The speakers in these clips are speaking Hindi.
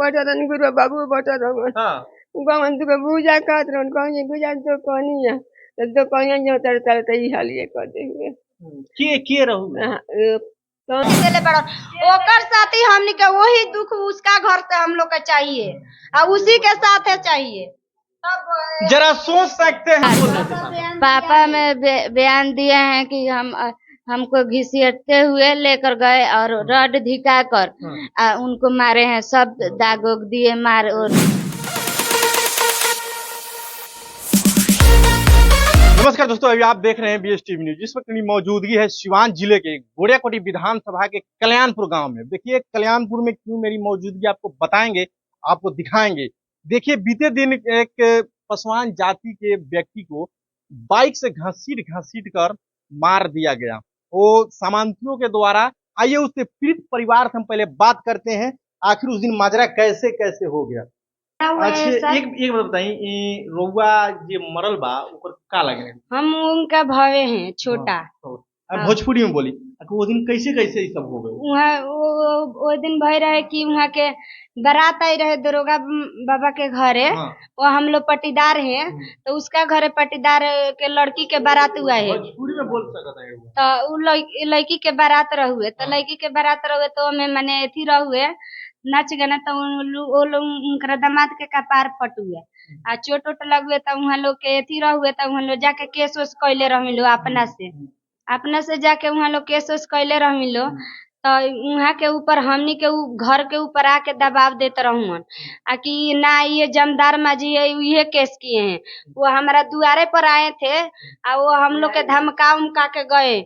बैठा था गुरु बाबू बैठा था गवन तो बुझा खात रहन कहीं गुजा तो कहनी है तो कहीं जो तर ई हाल ये कर दे हुए के रहू चले बड़ा ओकर साथी हमनी के वही दुख उसका घर से हम लोग का चाहिए और उसी के साथ है चाहिए। तब जरा सोच सकते हैं पापा में बयान दिए हैं कि हमको घसीटते हुए लेकर गए और रड धिका कर उनको मारे हैं, सब दाग दिए मार और। नमस्कार दोस्तों, अभी आप देख रहे हैं BSTV न्यूज। इस वक्त मेरी मौजूदगी है सिवान जिले के गोड़ियाकोटी विधानसभा के कल्याणपुर गांव में। देखिए कल्याणपुर में क्यों मेरी मौजूदगी आपको बताएंगे, आपको दिखाएंगे। देखिए बीते दिन एक पसवान जाति के व्यक्ति को बाइक से घसीट कर मार दिया गया, वो सामंतियों के द्वारा। आइए उससे पीड़ित परिवार से हम पहले बात करते हैं, आखिर उस दिन माजरा कैसे कैसे हो गया। अच्छा एक बात बताइए, रउआ जे मरल बा ओकर का लगे? हम उनका भावे हैं छोटा। भोजपुरी में बोली, वो दिन कैसे कैसे ये सब हो गए? वो दिन भय रहे कि वहाँ के बारात आई रहे दरोगा बाबा के घरे। वो हम लोग पटीदार हैं, तो उसका घरे पटीदार के लड़की के बारात हुआ है। भोजपुरी में बोल सकता है तो लड़की के बारात रहुए, तो लड़की के बारात रहुए तो हमें मने एथी रहुए नाच गाना, तो वो लोग उनका दामाद के कपार फटुए आ चोट लगुए, तो वहाँ लोग के एथी रहुए, तो वहाँ लोग जाके केस वेस कैले रही लो अपना से जाके वहाँ लोग केस वेस कैले रही लो। तो वहाँ के ऊपर हमनी के घर के ऊपर आके दबाव देते रहून कि ना ये जमदार माजी है ये केस किए हैं। वो हमारा दुआरे पर आए थे आ वो हम लोग के धमका उमका के गए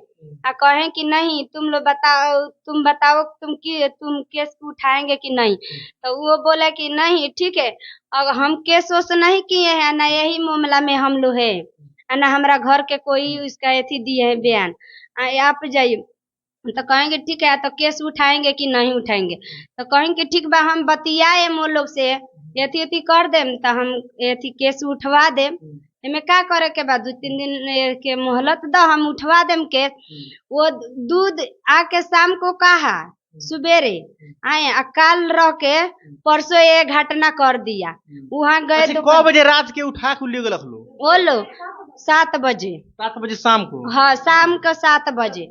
आ कहें कि नहीं तुम लोग बताओ तुम केस उठाएंगे कि नहीं। तो वो बोले कि नहीं ठीक है, अगर हम केस वोस नहीं किए हैं ना, यही मामला में हम लोग है ना, हमारा घर के कोई इसका एथी दिए है बयान, आप जाइए। तो कहेंगे ठीक है, तो केस उठाएंगे कि नहीं उठाएंगे। तो कहेंगे ठीक बा, हम बतियाए वो लोग से एथी कर देम, तो हम एथी केस उठवा देम। इनमें का करे के बाद 2-3 दिन के मोहलत दो, हम उठवा देम केस। वो दूध आके शाम को कहा सुबेरे आए, काल रह के परसों ये घटना कर दिया। वहाँ गए कब बजे रात के उठा के ले गए वो लोग 7 बजे शाम को। हाँ शाम को 7 बजे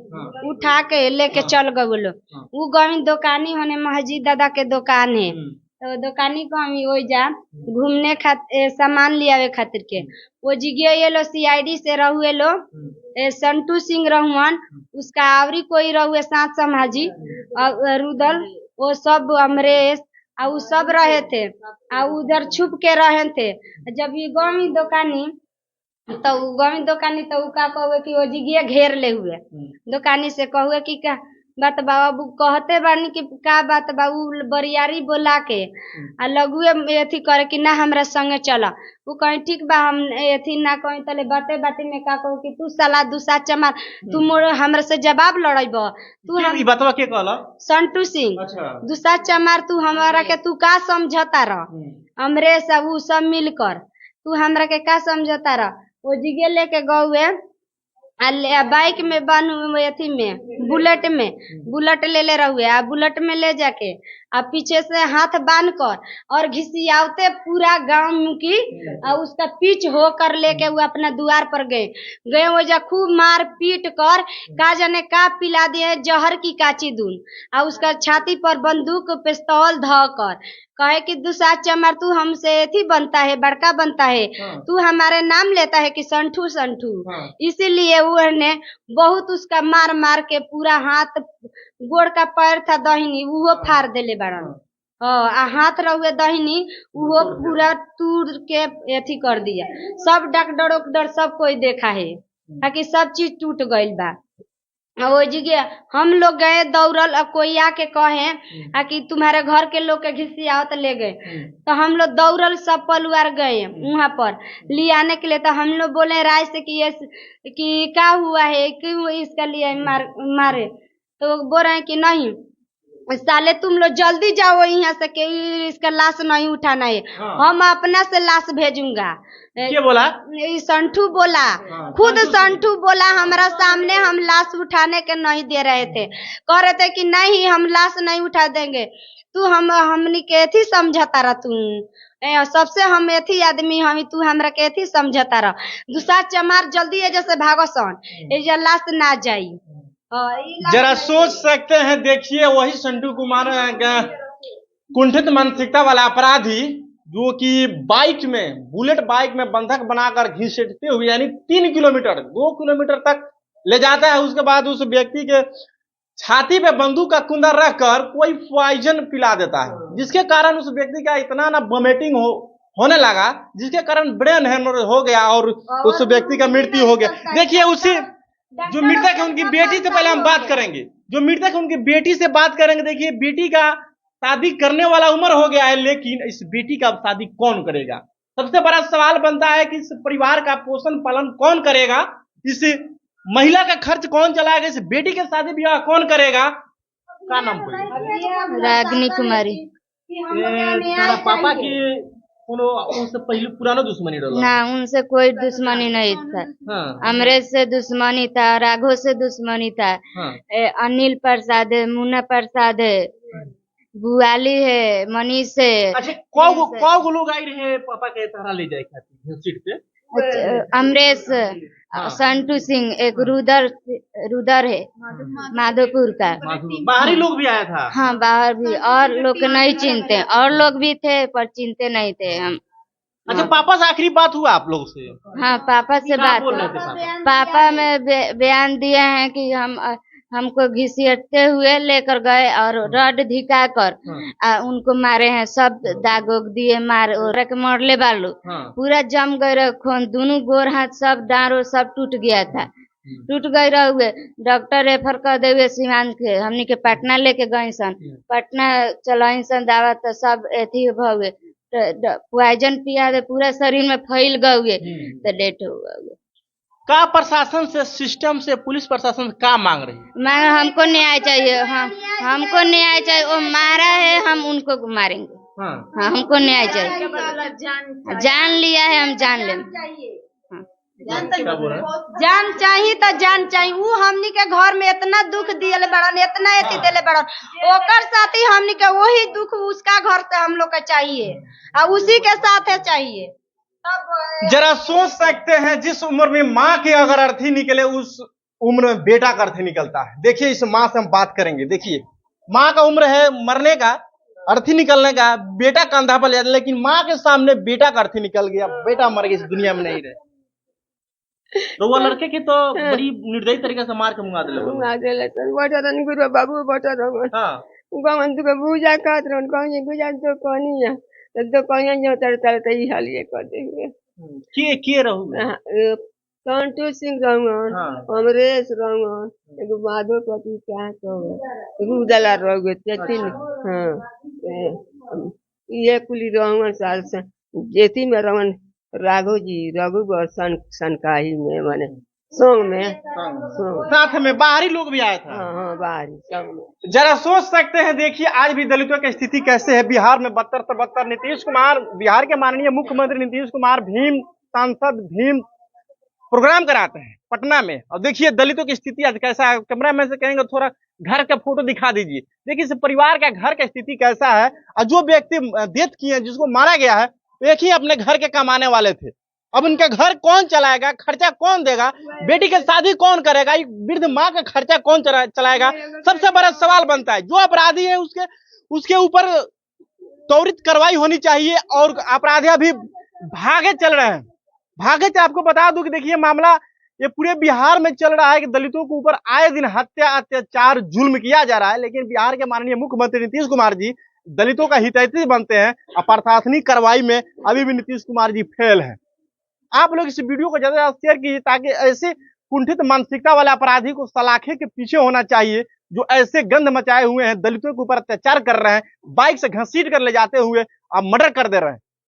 उठा के लेके चल गए वो लोग। वो गवी दुकानी होने महजीद दादा के दुकान है, तो दुकानी को हम वो जा घूमने खातिर सामान लियावे खातिर के वो जिगे ये लो CID से रहुए लो संटू सिंह रहुआन, उसका आवरी कोई रहुए साथ समाजी रुदल, वो सब अमरेश आ वो सब रहे थे आ उधर छुप के रहे थे। जब ये गवी दुकानी तो का कहुए कि वो जिगिए घेर ले हुए दुकानी से कहुए कि का बात बाबू कहते बानी कि का बात बाबू बरियारी बोला के आ लगुए एथी करे कि ना हमरा संगे चला। वो कहीं ठीक बा, हम एथी ना कहीं तले बाते में का कहू कि तू साला दूसरा चमार तू मोर हमरा से जवाब लड़ाइब, तू हम ई बातवा के कहला संटू सिंह दूसरा चमार तू हमरा के तू का समझता रह अमरेश सब सब मिलकर तू हमरा के का समझता रह। वो जिगे लेके गए बाइक में बन अथी में बुलेट ले रहुए आ बुलेट में ले जाके आ पीछे से हाथ बांध कर और घिसियावते पूरा गांव की उसका पीछ होकर लेके वो अपना द्वार पर गए वो जा खूब मार पीट कर का जाने का पिला दिए जहर की काची दून आ उसका छाती पर बंदूक पिस्तौल धकर कहे कि दूसरा चमार तू हमसे एथी बनता है बड़का बनता है, तू हमारे नाम लेता है कि संठू इसीलिए उन्हें बहुत उसका मार के पूरा हाथ गोड़ का पैर था दहिनी वो फाड़ देले बड़न आ हाथ रहुए दहिनी वो पूरा तूर के एथी कर दिया। सब डॉक्टर सब कोई देखा है ताकि सब चीज टूट गइल बा। वो जगह हम लोग गए दौड़ल, अब कोई आके कहे कि तुम्हारे घर के लोग के घिसिया तो ले गए, तो हम लोग दौड़ल सब परिवार गए वहाँ पर ले आने के लिए। तो हम लोग बोले राय से कि क्या हुआ है, क्यों इसका लिए मारे, तो बोल रहे हैं कि नहीं साले तुम लोग जल्दी जाओ यहाँ से कि इसका लाश नहीं उठाना है। हम अपना से लाश भेजूंगा। क्या बोला? संठू बोला, खुद संठू बोला हमारा सामने, हम लाश उठाने के नहीं दे रहे थे, कह रहे थे कि नहीं हम लाश नहीं उठा देंगे। तू हमनी के एथी समझता रह तू सबसे हम एथी आदमी हम तू हमरा के एथी समझता रह दूसरा चमार जल्दी है जैसे भागसन ए लास्ट ना जाई। जरा सोच सकते हैं, देखिए वही संटू कुमार कुंठित मानसिकता वाला अपराधी जो कि बाइक में बुलेट बाइक में बंधक बनाकर घसीटते हुए यानी 3 किलोमीटर 2 किलोमीटर तक ले जाता है। उसके बाद उस व्यक्ति के छाती पे बंदूक का कुंदा रखकर कोई पॉइजन पिला देता है, जिसके कारण उस व्यक्ति का इतना ना वॉमिटिंग होने लगा, जिसके कारण ब्रेन हेमरेज हो गया और उस व्यक्ति का मृत्यु हो गया। देखिए उसी जो मृतक है उनकी बेटी से पहले हम बात करेंगे, जो मृतक है उनकी बेटी से बात करेंगे। देखिए बेटी का शादी करने वाला उम्र हो गया है, लेकिन इस बेटी का शादी कौन करेगा? सबसे बड़ा सवाल बनता है कि इस परिवार का पोषण पालन कौन करेगा, इस महिला का खर्च कौन चलाएगा, इस बेटी के शादी ब्याह कौन करेगा? क्या नाम पड़ेगा? रागनी कुमारी। तारा पापा की उनसे पहले पुराना दुश्मनी रहा? ना, उनसे कोई दुश्मनी नहीं था। हाँ। अमरेश से दुश्मनी था, राघव से दुश्मनी था। हाँ। अनिल प्रसाद है, मुन्ना प्रसाद है, बुआली है, मनीष है। अच्छा, कौ लोग आई रहे पापा के तारा ले जाए खातिर सीट पे? अमरेश, संटू सिंह, एक रुदर है माधोपुर का। बाहरी लोग भी आया था? हाँ, बाहर भी, और लोग के नहीं चिनते, और लोग भी थे पर चिनते नहीं थे हम। अच्छा, पापा से आखिरी बात हुआ आप लोग से? हाँ, पापा से बात बोल रहे थे? पापा में बयान दिए हैं कि हमको घसीटते हुए लेकर गए और रड धिका कर उनको मारे हैं, सब दाग उग दिए, मरले बालू। पूरा जम गए खून, दोनों गोर हाथ सब डारो सब टूट गया था, टूट गए रहुए। डॉक्टर रेफर कर दे हुए सीमांत के, हमनी के पटना लेके गए सन, पटना चलाई सन दावा तो सब एथी हुए, पॉइजन पिया दे, पूरा शरीर में फैल गए तो डेथ हो गए। का प्रशासन से, सिस्टम से, पुलिस प्रशासन से का मांग रही है? मांग हमको न्याय चाहिए। हाँ, हमको न्याय चाहिए। वो मारा है, हम उनको मारेंगे। हाँ, हमको न्याय चाहिए। जान लिया है, हम जान लेंगे। जान चाहिए तो जान चाहिए। वो हमनी के घर में इतना दुख दिले बड़न, इतना एती दिले बड़न, ओकर साथी हमनी के वही दुख उसका घर से हम लोग का चाहिए और उसी के साथ है चाहिए। जरा सोच सकते हैं, जिस उम्र में माँ के अगर अर्थी निकले उस उम्र में बेटा का अर्थी निकलता है। देखिए इस माँ से हम बात करेंगे। देखिए माँ का उम्र है मरने का, अर्थी निकलने का, बेटा कंधा पर ले जाता, लेकिन माँ के सामने बेटा का अर्थी निकल गया, बेटा मर गया, इस दुनिया में नहीं रहे। तो वो लड़के की तो बड़ी निर्दयी तरीके से मार के मुंगा दिले बाबू बटा गवन तुके पूजा करत रहन कहीं गुजान तो कहनी है तो कहीं जो तर ई हाल ये कर देंगे। के रहू? संटू सिंह रहन, अमरेश रहन, एगो माधोपति क्या कहो रुदला रह तीन। हाँ, ये कुली रहन साल से जेती में रहन राघव जी, रघु सनकाही में माने सोंग में साथ में बाहरी लोग भी आए थे। हाँ, बाहरी सब में। जरा सोच सकते हैं, देखिए आज भी दलितों की स्थिति कैसे है बिहार में। 72 से 72 नीतीश कुमार, बिहार के माननीय मुख्यमंत्री नीतीश कुमार भीम सांसद भीम प्रोग्राम कराते हैं पटना में, और देखिए दलितों की स्थिति आज कैसा है। कैमरा मैन से कहेंगे थोड़ा घर का फोटो दिखा दीजिए। देखिए इस परिवार का घर का स्थिति कैसा है, और जो व्यक्ति डेथ किए, जिसको मारा गया है, एक ही अपने घर के कमाने वाले थे। अब उनका घर कौन चलाएगा, खर्चा कौन देगा, बेटी की शादी कौन करेगा, वृद्ध माँ का खर्चा कौन चलाएगा? सबसे बड़ा सवाल बनता है। जो अपराधी है उसके ऊपर त्वरित कार्रवाई होनी चाहिए, और अपराधी अभी भागे चल रहे हैं। आपको बता दूं कि देखिए मामला ये पूरे बिहार में चल रहा है कि दलितों के ऊपर आए दिन हत्या, अत्याचार, जुल्म किया जा रहा है, लेकिन बिहार के माननीय मुख्यमंत्री नीतीश कुमार जी दलितों का हितैषी बनते हैं, और प्रशासनिक कार्रवाई में अभी भी नीतीश कुमार जी फेल है। आप लोग इस वीडियो को ज्यादा शेयर कीजिए, ताकि ऐसे कुंठित मानसिकता वाले अपराधी को सलाखे के पीछे होना चाहिए, जो ऐसे गंध मचाए हुए हैं, दलितों के ऊपर अत्याचार कर रहे हैं, बाइक से घसीट कर ले जाते हुए अब मर्डर कर दे रहे हैं।